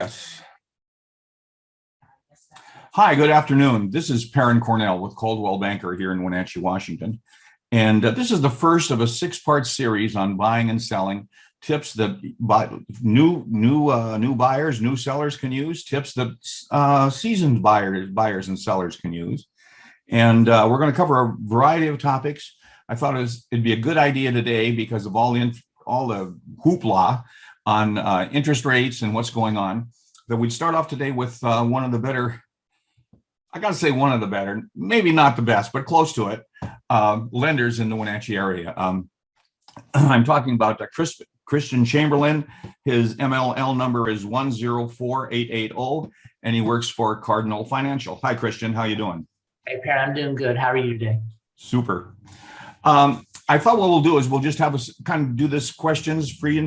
Yes. Hi, good afternoon. This is Perrin Cornell with Coldwell Banker here in Wenetchee, Washington. And this is the first of a six-part series on buying and selling, tips that new buyers, new sellers can use, tips that seasoned buyers and sellers can use. And we're going to cover a variety of topics. I thought it'd be a good idea today because of all the hoopla on interest rates and what's going on, that we'd start off today with one of the better, I got to say one of the better, maybe not the best, but close to it, lenders in the Wenetchee area. I'm talking about Christian Chamberlain. His MLL number is 104880, and he works for Cardinal Financial. Hi, Christian. How you doing? Hey, Perrin, I'm doing good. How are you today? Super. I thought what we'll do is we'll just have us kind of do this questions free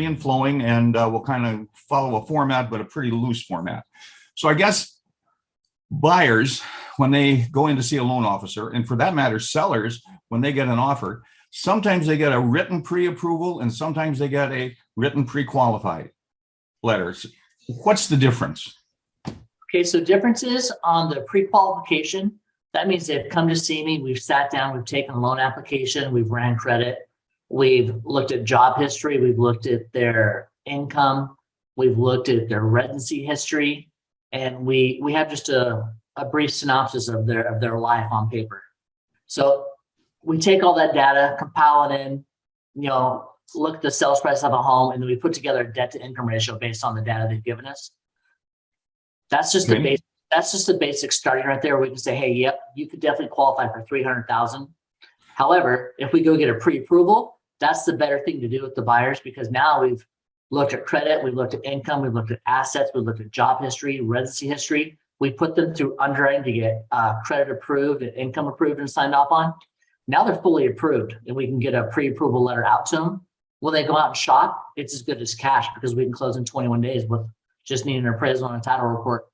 and flowing, and we'll kind of follow a format, but a pretty loose format. So I guess buyers, when they go in to see a loan officer, and for that matter, sellers, when they get an offer, sometimes they get a written pre-approval and sometimes they get a written pre-qualified letters. What's the difference? Okay, so differences on the pre-qualification, that means they've come to see me, we've sat down, we've taken a loan application, we've ran credit, we've looked at job history, we've looked at their income, we've looked at their residency history, and we have just a brief synopsis of their life on paper. So we take all that data, compile it in, look at the sales price of a home, and then we put together a debt to income ratio based on the data they've given us. That's just the basic. That's just the basic starting right there. We can say, hey, yep, you could definitely qualify for $300,000. However, if we go get a pre-approval, that's the better thing to do with the buyers, because now we've looked at credit, we've looked at income, we've looked at assets, we've looked at job history, residency history. We put them through underwriting to get credit approved and income approved and signed off on. Now they're fully approved, and we can get a pre-approval letter out to them. When they go out and shop, it's as good as cash, because we can close in 21 days with just needing an appraisal and a title report.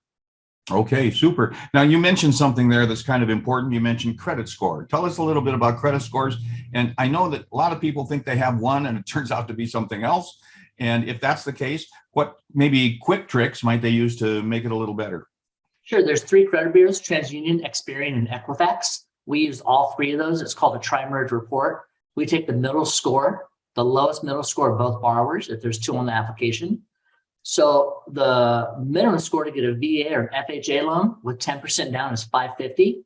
Okay, super. Now you mentioned something there that's kind of important. You mentioned credit score. Tell us a little bit about credit scores. And I know that a lot of people think they have one and it turns out to be something else. And if that's the case, what maybe quick tricks might they use to make it a little better? Sure. There's three credit bureaus: TransUnion, Experian, and Equifax. We use all three of those. It's called a tri-merge report. We take the middle score, the lowest middle score of both borrowers, if there's two on the application. So the minimum score to get a VA or an FHA loan with 10% down is 550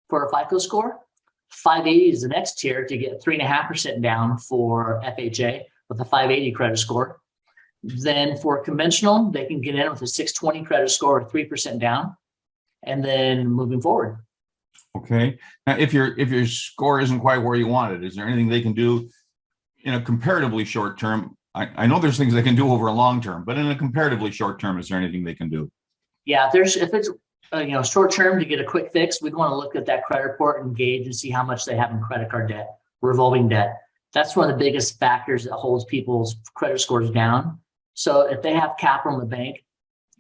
for a FICO score. 580 is the next tier to get 3.5% down for FHA with a 580 credit score. Then for conventional, they can get in with a 620 credit score or 3% down, and then moving forward. Okay. Now, if your score isn't quite where you want it, is there anything they can do in a comparatively short term? I know there's things they can do over a long term, but in a comparatively short term, is there anything they can do? Yeah, if it's short term to get a quick fix, we'd want to look at that credit report and gauge and see how much they have in credit card debt, revolving debt. That's one of the biggest factors that holds people's credit scores down. So if they have capital in the bank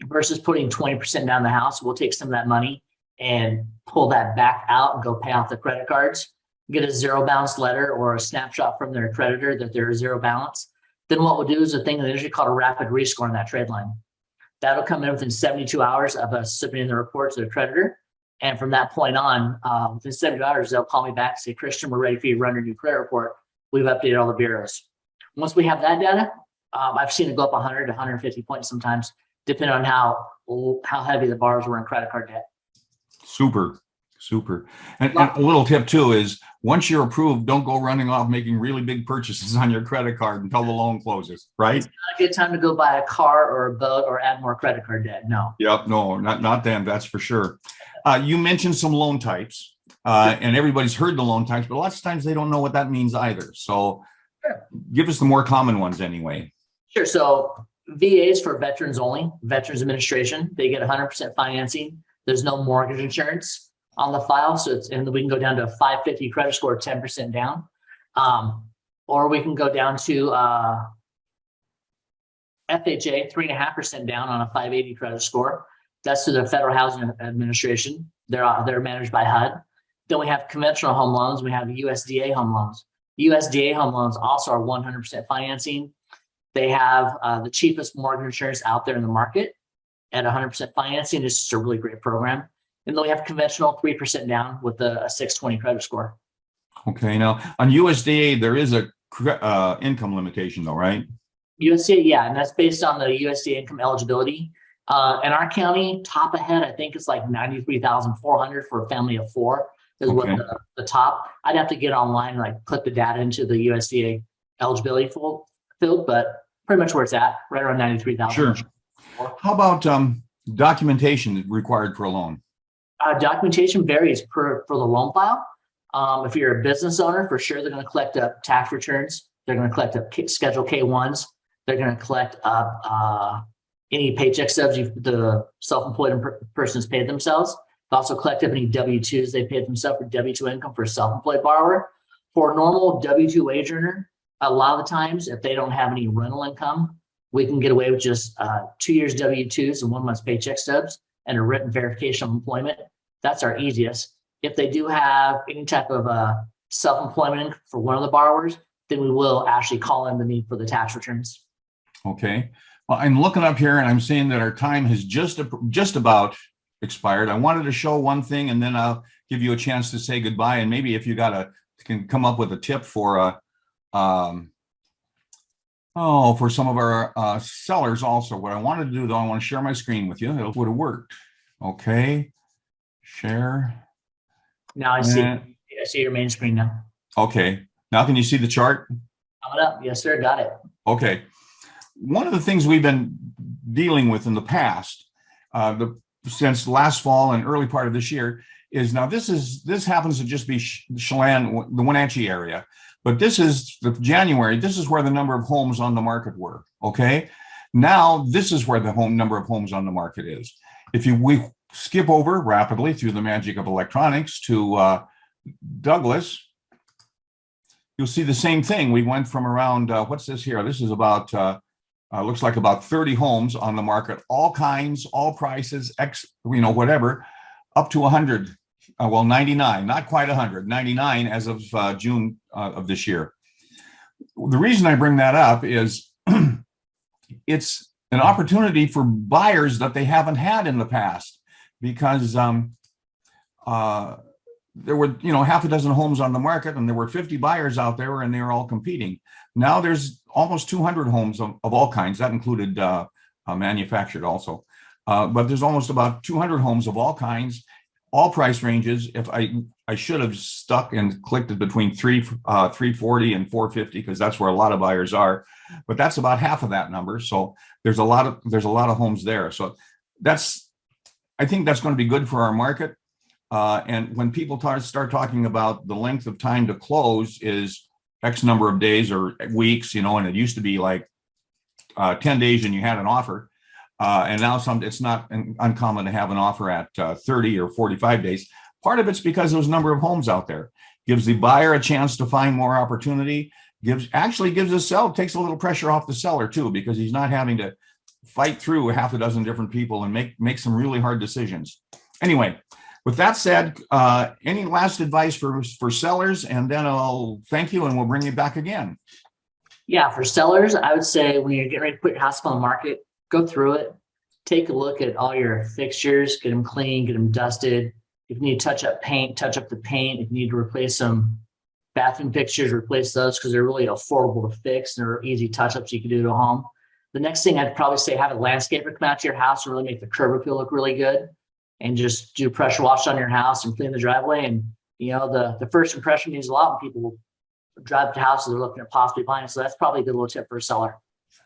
versus putting 20% down the house, we'll take some of that money and pull that back out and go pay off the credit cards, get a zero balance letter or a snapshot from their creditor that they're a zero balance. Then what we'll do is a thing that is usually called a rapid rescore on that trade line. That'll come in within 72 hours of us submitting the report to the creditor. And from that point on, within 72 hours, they'll call me back and say, Christian, we're ready for you to run your new credit report. We've updated all the bureaus. Once we have that data, I've seen it go up 100 to 150 points sometimes, depending on how heavy the borrowers were in credit card debt. Super. And a little tip too is, once you're approved, don't go running off making really big purchases on your credit card until the loan closes, right? It's not a good time to go buy a car or a boat or add more credit card debt. No. Yep. No, not then. That's for sure. You mentioned some loan types, and everybody's heard the loan types, but lots of times they don't know what that means either. So give us the more common ones anyway. Sure. So VAs for veterans only, Veterans Administration, they get 100% financing. There's no mortgage insurance on the file. So and we can go down to a 550 credit score, 10% down. Or we can go down to FHA, 3.5% down on a 580 credit score. That's to the Federal Housing Administration. They're managed by HUD. Then we have conventional home loans. We have USDA home loans. USDA home loans also are 100% financing. They have the cheapest mortgage insurance out there in the market. at 100% financing. It's just a really great program. And then we have conventional 3% down with a 620 credit score. Okay. Now on USDA, there is a income limitation though, right? USDA, yeah, and that's based on the USDA income eligibility. In our county, top ahead, I think it's like 93,400 for a family of 4 is what the top. I'd have to get online and like put the data into the USDA eligibility field, but pretty much where it's at, right around 93,000. Sure. How about documentation required for a loan? Documentation varies for the loan file. If you're a business owner, for sure, they're going to collect up tax returns. They're going to collect up Schedule K-1s. They're going to collect up any paycheck stubs the self-employed persons paid themselves. They also collect up any W-2s they paid themselves for W-2 income for a self-employed borrower. For a normal W-2 wage earner, a lot of the times, if they don't have any rental income, we can get away with just 2 years W-2s and 1 month's paycheck stubs and a written verification of employment. That's our easiest. If they do have any type of self-employment for one of the borrowers, then we will actually call in the need for the tax returns. Okay. Well, I'm looking up here and I'm seeing that our time has just about expired. I wanted to show one thing and then I'll give you a chance to say goodbye. And maybe if you can come up with a tip for for some of our sellers also. What I wanted to do though, I want to share my screen with you. It would have worked. Okay. Share. Now I see your main screen now. Okay. Now can you see the chart? Coming up. Yes, sir. Got it. Okay. One of the things we've been dealing with in the past, since last fall and early part of this year, is now this happens to just be Chelan, the Wenetchee area, but this is the January. This is where the number of homes on the market were. Okay. Now this is where the number of homes on the market is. If we skip over rapidly through the magic of electronics to Douglas, you'll see the same thing. We went from around, what's this here? This is about, looks like about 30 homes on the market, all kinds, all prices, whatever, up to 100, 99, not quite 100, 99 as of June of this year. The reason I bring that up is it's an opportunity for buyers that they haven't had in the past, because there were, half a dozen homes on the market and there were 50 buyers out there and they were all competing. Now there's almost 200 homes of all kinds. That included manufactured also. But there's almost about 200 homes of all kinds, all price ranges. If I should have stuck and clicked it between 340 and 450, because that's where a lot of buyers are, but that's about half of that number. So there's a lot of homes there. So I think that's going to be good for our market. And when people start talking about the length of time to close is X number of days or weeks, and it used to be like 10 days and you had an offer. And now it's not uncommon to have an offer at 30 or 45 days. Part of it's because there's a number of homes out there. Gives the buyer a chance to find more opportunity, gives the seller, takes a little pressure off the seller too, because he's not having to fight through half a dozen different people and make some really hard decisions. Anyway, with that said, any last advice for sellers? And then I'll thank you and we'll bring you back again. Yeah, for sellers, I would say when you're getting ready to put your house on the market, go through it, take a look at all your fixtures, get them clean, get them dusted. If you need to touch up paint, touch up the paint. If you need to replace some bathroom fixtures, replace those because they're really affordable to fix and they're easy touch-ups you can do to a home. The next thing I'd probably say, have a landscaper come out to your house and really make the curb appeal look really good, and just do pressure wash on your house and clean the driveway. And the first impression means a lot when people drive to houses they're looking at possibly buying. So that's probably a good little tip for a seller.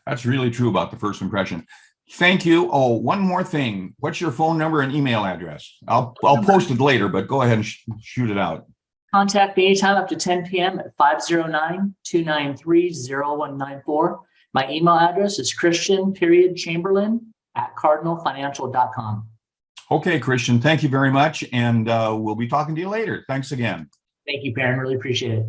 That's really true about the first impression. Thank you. Oh, one more thing. What's your phone number and email address? I'll post it later, but go ahead and shoot it out. Contact me anytime up to 10 p.m. at 509-293-0194. My email address is Christian.Chamberlain@cardinalfinancial.com. Okay, Christian, thank you very much. And we'll be talking to you later. Thanks again. Thank you, Perrin. Really appreciate it.